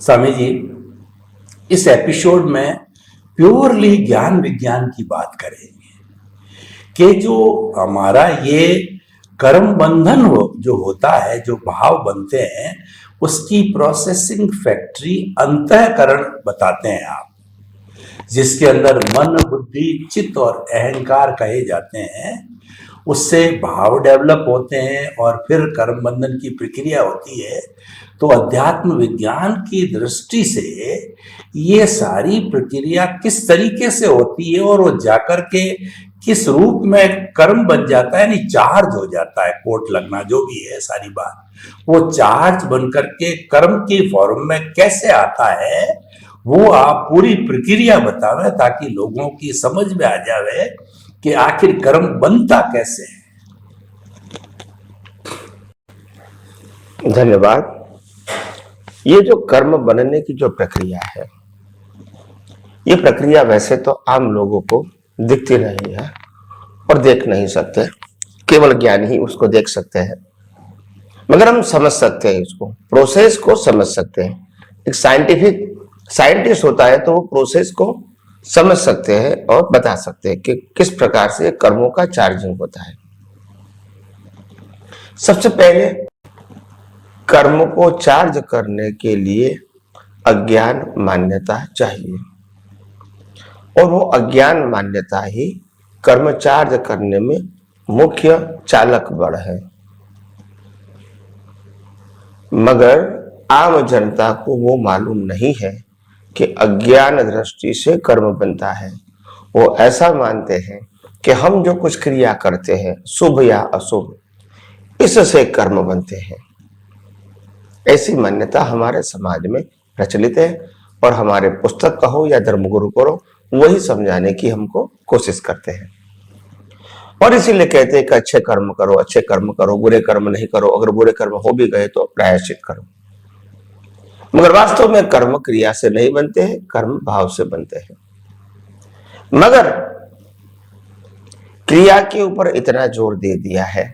स्वामी जी, इस एपिसोड में प्योरली ज्ञान विज्ञान की बात करेंगे कि जो हमारा ये कर्म बंधन जो होता है, जो भाव बनते हैं, उसकी प्रोसेसिंग फैक्ट्री अंतःकरण बताते हैं आप, जिसके अंदर मन, बुद्धि, चित्त और अहंकार कहे जाते हैं। उससे भाव डेवलप होते हैं और फिर कर्म बंधन की प्रक्रिया होती है। तो अध्यात्म विज्ञान की दृष्टि से ये सारी प्रक्रिया किस तरीके से होती है और वो जाकर के किस रूप में कर्म बन जाता है, यानी चार्ज हो जाता है, कोट लगना जो भी है सारी बात, वो चार्ज बन करके कर्म की फॉर्म में कैसे आता है, वो आप पूरी प्रक्रिया बतावे ताकि लोगों की समझ में आ जावे कि आखिर कर्म बनता कैसे है। धन्यवाद। ये जो कर्म बनने की जो प्रक्रिया है, ये प्रक्रिया वैसे तो आम लोगों को दिखती नहीं है और देख नहीं सकते, केवल ज्ञानी ही उसको देख सकते हैं। मगर हम समझ सकते हैं, इसको प्रोसेस को समझ सकते हैं। एक साइंटिस्ट होता है तो वो प्रोसेस को समझ सकते हैं और बता सकते हैं कि किस प्रकार से कर्मों का चार्जिंग होता है। सबसे पहले कर्म को चार्ज करने के लिए अज्ञान मान्यता चाहिए, और वो अज्ञान मान्यता ही कर्म चार्ज करने में मुख्य चालक बल है। मगर आम जनता को वो मालूम नहीं है कि अज्ञान दृष्टि से कर्म बनता है। वो ऐसा मानते हैं कि हम जो कुछ क्रिया करते हैं, शुभ या अशुभ, इससे कर्म बनते हैं। ऐसी मान्यता हमारे समाज में प्रचलित है और हमारे पुस्तक कहो या धर्मगुरु करो, वही समझाने की हमको कोशिश करते हैं। और इसीलिए कहते हैं कि अच्छे कर्म करो, बुरे कर्म नहीं करो, अगर बुरे कर्म हो भी गए तो प्रायश्चित करो। मगर वास्तव में कर्म क्रिया से नहीं बनते हैं, कर्म भाव से बनते हैं। मगर क्रिया के ऊपर इतना जोर दे दिया है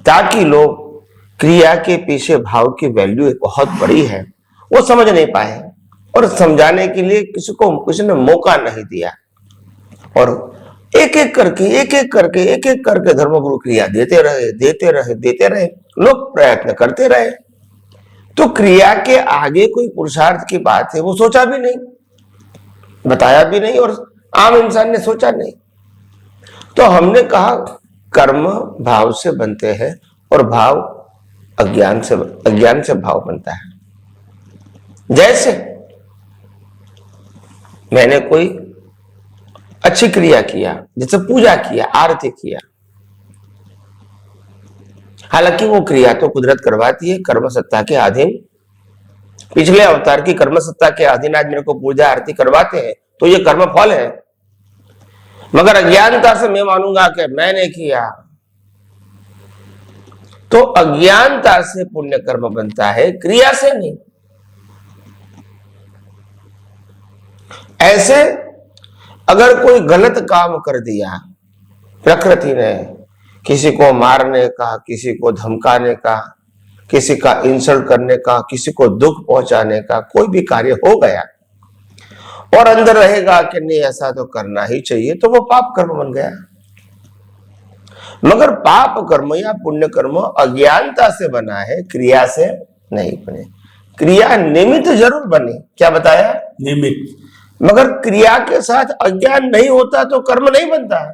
ताकि लोग क्रिया के पीछे भाव की वैल्यू बहुत बड़ी है वो समझ नहीं पाए, और समझाने के लिए किसी ने मौका नहीं दिया। और एक एक करके धर्मगुरु क्रिया देते रहे, लोग प्रयत्न करते रहे। तो क्रिया के आगे कोई पुरुषार्थ की बात है वो सोचा भी नहीं, बताया भी नहीं, और आम इंसान ने सोचा नहीं। तो हमने कहा कर्म भाव से बनते हैं और भाव अज्ञान से भाव बनता है। जैसे मैंने कोई अच्छी क्रिया किया, जैसे पूजा किया, आरती किया, हालांकि वो क्रिया तो कुदरत करवाती है, कर्म सत्ता के अधीन, पिछले अवतार की कर्म सत्ता के अधीन आज मेरे को पूजा आरती करवाते हैं, तो ये कर्म फल है। मगर अज्ञानता से मैं मानूंगा कि मैंने किया, तो अज्ञानता से पुण्य कर्म बनता है, क्रिया से नहीं। ऐसे अगर कोई गलत काम कर दिया, प्रकृति ने किसी को मारने का, किसी को धमकाने का, किसी का इंसल्ट करने का, किसी को दुख पहुंचाने का कोई भी कार्य हो गया और अंदर रहेगा कि नहीं ऐसा तो करना ही चाहिए, तो वो पाप कर्म बन गया। मगर पाप कर्म या पुण्य कर्म अज्ञानता से बना है, क्रिया से नहीं बने। क्रिया निमित्त जरूर बनी, क्या बताया? निमित्त। मगर क्रिया के साथ अज्ञान नहीं होता तो कर्म नहीं बनता है।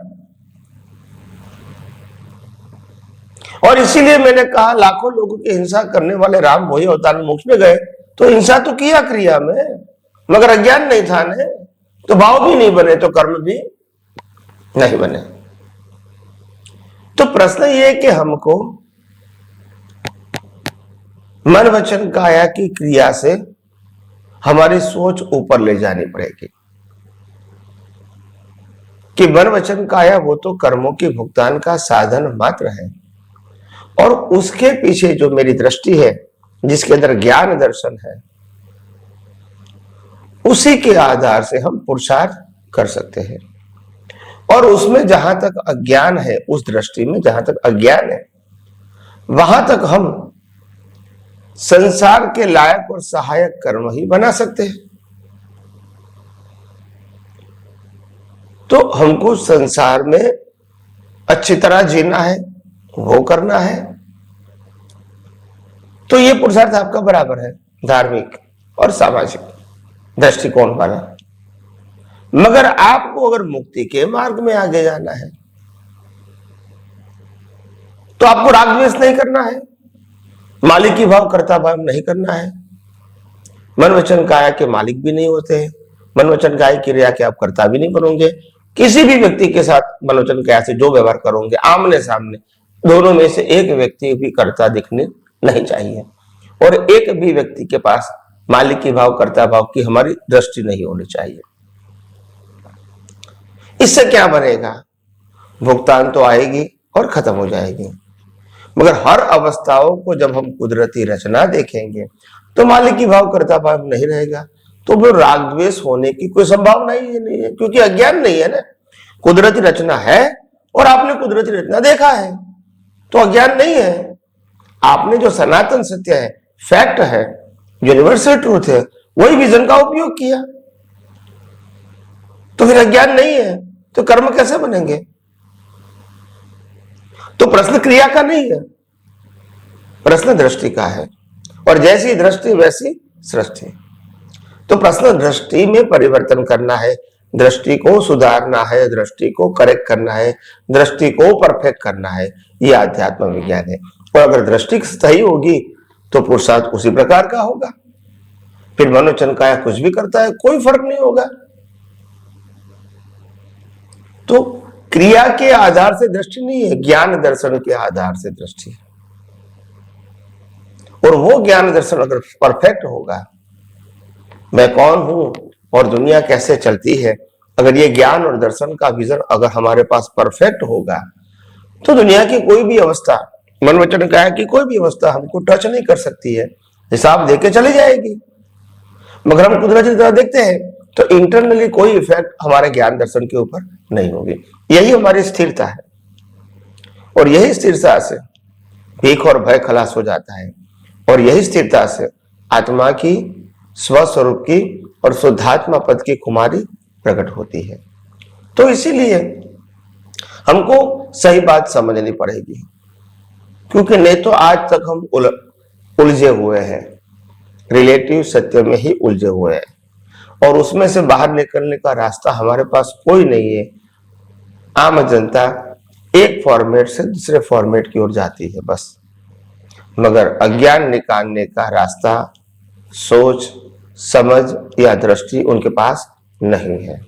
और इसीलिए मैंने कहा लाखों लोगों की हिंसा करने वाले राम वही अवतार में मोक्ष में गए, तो हिंसा तो किया क्रिया में, मगर अज्ञान नहीं था ने, तो भाव भी नहीं बने तो कर्म भी नहीं बने। तो प्रश्न ये है कि हमको मन वचन काया की क्रिया से हमारी सोच ऊपर ले जानी पड़ेगी कि मन वचन काया वो तो कर्मों के भुगतान का साधन मात्र है, और उसके पीछे जो मेरी दृष्टि है, जिसके अंदर ज्ञान दर्शन है, उसी के आधार से हम पुरुषार्थ कर सकते हैं। और उसमें जहां तक अज्ञान है, उस दृष्टि में जहां तक अज्ञान है, वहां तक हम संसार के लायक और सहायक कर्म ही बना सकते हैं। तो हमको संसार में अच्छी तरह जीना है, वो करना है। तो ये पुरुषार्थ आपका बराबर है धार्मिक और सामाजिक दृष्टिकोण वाला। मगर आपको अगर मुक्ति के मार्ग में आगे जाना है तो आपको राग द्वेष नहीं करना है, मालिकी भाव कर्ता भाव नहीं करना है। मन वचन काया के मालिक भी नहीं होते हैं, मन वचन काया क्रिया के आप कर्ता भी नहीं बनोगे। किसी भी व्यक्ति के साथ मन वचन काया से जो व्यवहार करोगे आमने सामने, दोनों में से एक व्यक्ति भी कर्ता दिखने नहीं चाहिए और एक भी व्यक्ति के पास मालिकी भाव कर्ता भाव की हमारी दृष्टि नहीं होनी चाहिए। इससे क्या बनेगा? भुगतान तो आएगी और खत्म हो जाएगी। मगर हर अवस्थाओं को जब हम कुदरती रचना देखेंगे तो मालिकी भाव कर्ता भाव नहीं रहेगा, तो वो राग द्वेष होने की कोई संभावना ही नहीं है, क्योंकि अज्ञान नहीं है ना। कुदरती रचना है और आपने कुदरती रचना देखा है, तो अज्ञान नहीं है। आपने जो सनातन सत्य है, फैक्ट है, यूनिवर्सल ट्रूथ है, वही विजन का उपयोग किया, तो फिर अज्ञान नहीं है। तो कर्म कैसे बनेंगे? तो प्रश्न क्रिया का नहीं है, प्रश्न दृष्टि का है, और जैसी दृष्टि वैसी सृष्टि। तो प्रश्न दृष्टि में परिवर्तन करना है, दृष्टि को सुधारना है, दृष्टि को करेक्ट करना है, दृष्टि को परफेक्ट करना है। यह आध्यात्म विज्ञान है। और अगर दृष्टि सही होगी तो पुरुषार्थ उसी प्रकार का होगा। फिर मनोवचन काया कुछ भी करता है, कोई फर्क नहीं होगा। तो क्रिया के आधार से दृष्टि नहीं है, ज्ञान दर्शन के आधार से दृष्टि है। और वो ज्ञान दर्शन अगर परफेक्ट होगा, मैं कौन हूं और दुनिया कैसे चलती है, अगर ये ज्ञान और दर्शन का विजन अगर हमारे पास परफेक्ट होगा तो दुनिया की कोई भी अवस्था, मन वचन काया की कोई भी अवस्था हमको टच नहीं कर सकती है, हिसाब देके चली जाएगी। मगर हम कुदरती तरह देखते हैं तो इंटरनली कोई इफेक्ट हमारे ज्ञान दर्शन के ऊपर नहीं होगी। यही हमारी स्थिरता है, और यही स्थिरता से भीख और भय खलास हो जाता है, और यही स्थिरता से आत्मा की, स्वस्वरूप की और शुद्धात्मा पद की कुमारी प्रकट होती है। तो इसीलिए हमको सही बात समझनी पड़ेगी, क्योंकि नहीं तो आज तक हम उलझे हुए हैं, रिलेटिव सत्य में ही उलझे हुए हैं, और उसमें से बाहर निकलने का रास्ता हमारे पास कोई नहीं है। आम जनता एक फॉर्मेट से दूसरे फॉर्मेट की ओर जाती है बस, मगर अज्ञान निकालने का रास्ता, सोच, समझ या दृष्टि उनके पास नहीं है।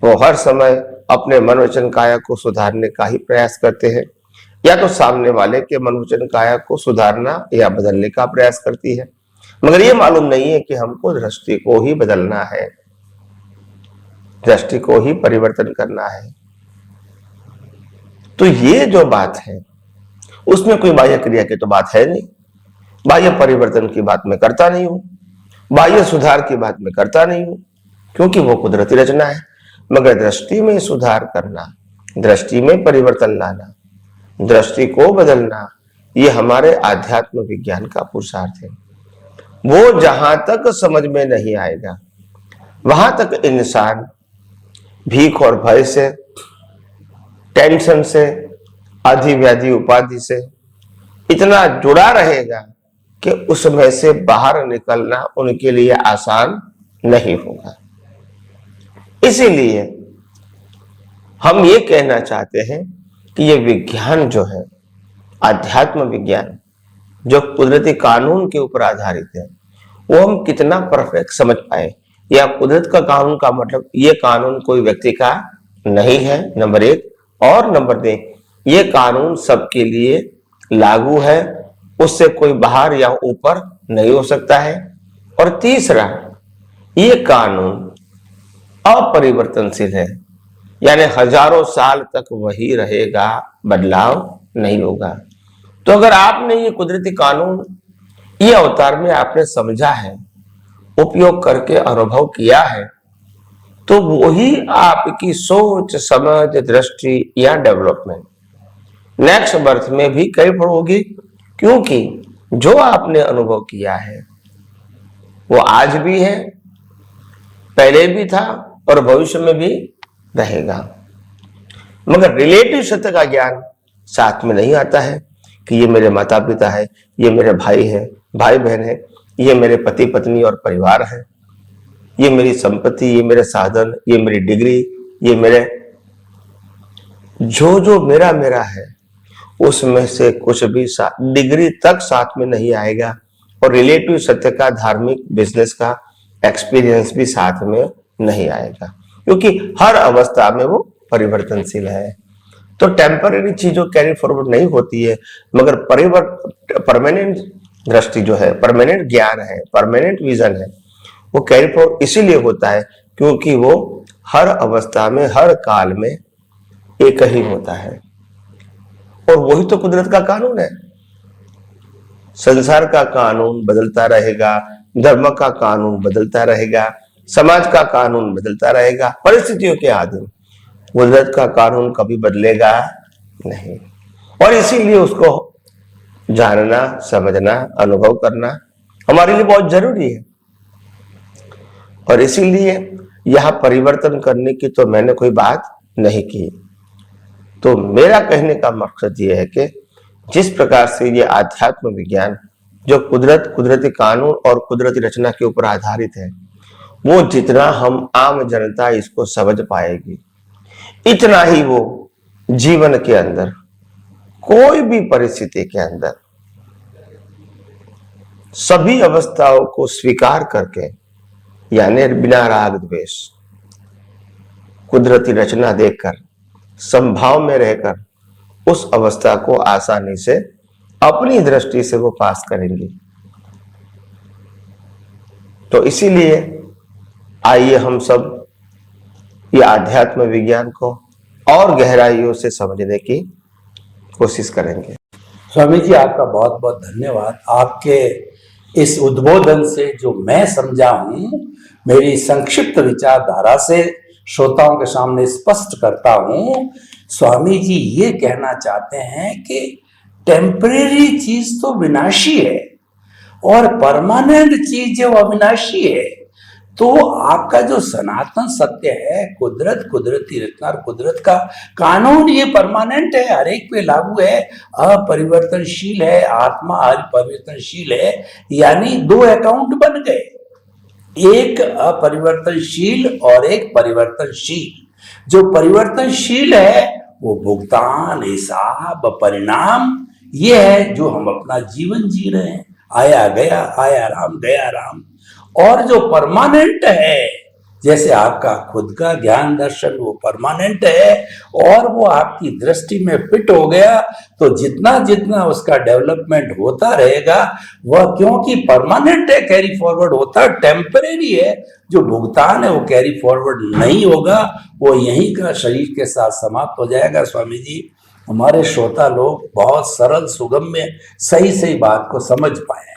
वो हर समय अपने मन वचन काया को सुधारने का ही प्रयास करते हैं, या तो सामने वाले के मन वचन काया को सुधारना या बदलने का प्रयास करती है, मगर ये मालूम नहीं है कि हमको दृष्टि को ही बदलना है, दृष्टि को ही परिवर्तन करना है। तो ये जो बात है उसमें कोई बाह्य क्रिया की तो बात है नहीं, बाह्य परिवर्तन की बात मैं करता नहीं हूं, बाह्य सुधार की बात मैं करता नहीं हूं, क्योंकि वो कुदरती रचना है। मगर दृष्टि में सुधार करना, दृष्टि में परिवर्तन लाना, दृष्टि को बदलना, ये हमारे आध्यात्म विज्ञान का पुरुषार्थ है। वो जहां तक समझ में नहीं आएगा वहां तक इंसान भीख और भय से, टेंशन से, आधि व्याधि उपाधि से इतना जुड़ा रहेगा कि उसमें से बाहर निकलना उनके लिए आसान नहीं होगा। इसीलिए हम ये कहना चाहते हैं कि ये विज्ञान जो है, आध्यात्म विज्ञान जो कुदरती कानून के ऊपर आधारित है, वो हम कितना परफेक्ट समझ पाए। या कुदरत का कानून का मतलब ये कानून कोई व्यक्ति का नहीं है, नंबर एक, और नंबर दो, ये कानून सबके लिए लागू है, उससे कोई बाहर या ऊपर नहीं हो सकता है। और तीसरा, ये कानून अपरिवर्तनशील है, यानी हजारों साल तक वही रहेगा, बदलाव नहीं होगा। तो अगर आपने ये कुदरती कानून ये अवतार में आपने समझा है, उपयोग करके अनुभव किया है, तो वही आपकी सोच, समझ, दृष्टि या डेवलपमेंट नेक्स्ट बर्थ में भी कई होगी, क्योंकि जो आपने अनुभव किया है वो आज भी है, पहले भी था और भविष्य में भी रहेगा। मगर रिलेटिव सत्य का ज्ञान साथ में नहीं आता है कि ये मेरे माता पिता है, ये मेरे भाई है, भाई बहन है, ये मेरे पति पत्नी और परिवार है, ये मेरी संपत्ति, ये मेरे साधन, ये मेरी डिग्री, ये मेरे जो जो मेरा मेरा है, उसमें से कुछ भी डिग्री तक साथ में नहीं आएगा और रिलेटिव सत्य का, धार्मिक, बिजनेस का एक्सपीरियंस भी साथ में नहीं आएगा, क्योंकि हर अवस्था में वो परिवर्तनशील है। तो टेम्पररी चीजों कैरी फॉरवर्ड नहीं होती है, मगर परमानेंट दृष्टि जो है, परमानेंट ज्ञान है, परमानेंट विजन है, वो कैरी फॉरवर्ड इसीलिए होता है क्योंकि वो हर अवस्था में, हर काल में एक ही होता है। और वही तो कुदरत का कानून है। संसार का कानून बदलता रहेगा, धर्म का कानून बदलता रहेगा, समाज का कानून बदलता रहेगा, परिस्थितियों के अधीन। कुदरत का कानून कभी बदलेगा नहीं, और इसीलिए उसको जानना, समझना, अनुभव करना हमारे लिए बहुत जरूरी है। और इसीलिए यहां परिवर्तन करने की तो मैंने कोई बात नहीं की। तो मेरा कहने का मकसद यह है कि जिस प्रकार से ये आध्यात्म विज्ञान जो कुदरती कानून और कुदरती रचना के ऊपर आधारित है, वो जितना हम आम जनता इसको समझ पाएगी, इतना ही वो जीवन के अंदर, कोई भी परिस्थिति के अंदर, सभी अवस्थाओं को स्वीकार करके, यानी बिना राग द्वेष, कुदरती रचना देखकर, संभाव में रहकर उस अवस्था को आसानी से अपनी दृष्टि से वो पास करेंगे। तो इसीलिए आइए हम सब ये आध्यात्म विज्ञान को और गहराइयों से समझने की कोशिश करेंगे। स्वामी जी, आपका बहुत बहुत धन्यवाद। आपके इस उद्बोधन से जो मैं समझा हूं, मेरी संक्षिप्त विचारधारा से श्रोताओं के सामने स्पष्ट करता हूं। स्वामी जी ये कहना चाहते हैं कि टेम्परेरी चीज तो विनाशी है और परमानेंट चीज जो अविनाशी है। तो आपका जो सनातन सत्य है, कुदरत, कुदरती रचना और कुदरत का कानून, ये परमानेंट है, हर एक पे लागू है, अपरिवर्तनशील है, आत्मा अपरिवर्तनशील है। यानी दो अकाउंट बन गए, एक अपरिवर्तनशील और एक परिवर्तनशील। जो परिवर्तनशील है वो भुगतान, हिसाब, परिणाम, ये है जो हम अपना जीवन जी रहे हैं, आया गया, आया राम गया राम। और जो परमानेंट है, जैसे आपका खुद का ज्ञान दर्शन, वो परमानेंट है और वो आपकी दृष्टि में फिट हो गया, तो जितना जितना उसका डेवलपमेंट होता रहेगा, वह क्योंकि परमानेंट है, कैरी फॉरवर्ड होता है। टेम्परेरी है, जो भुगतान है वो कैरी फॉरवर्ड नहीं होगा, वो यहीं का शरीर के साथ समाप्त हो जाएगा। स्वामी जी, हमारे श्रोता लोग बहुत सरल, सुगम्य, सही सही बात को समझ पाए।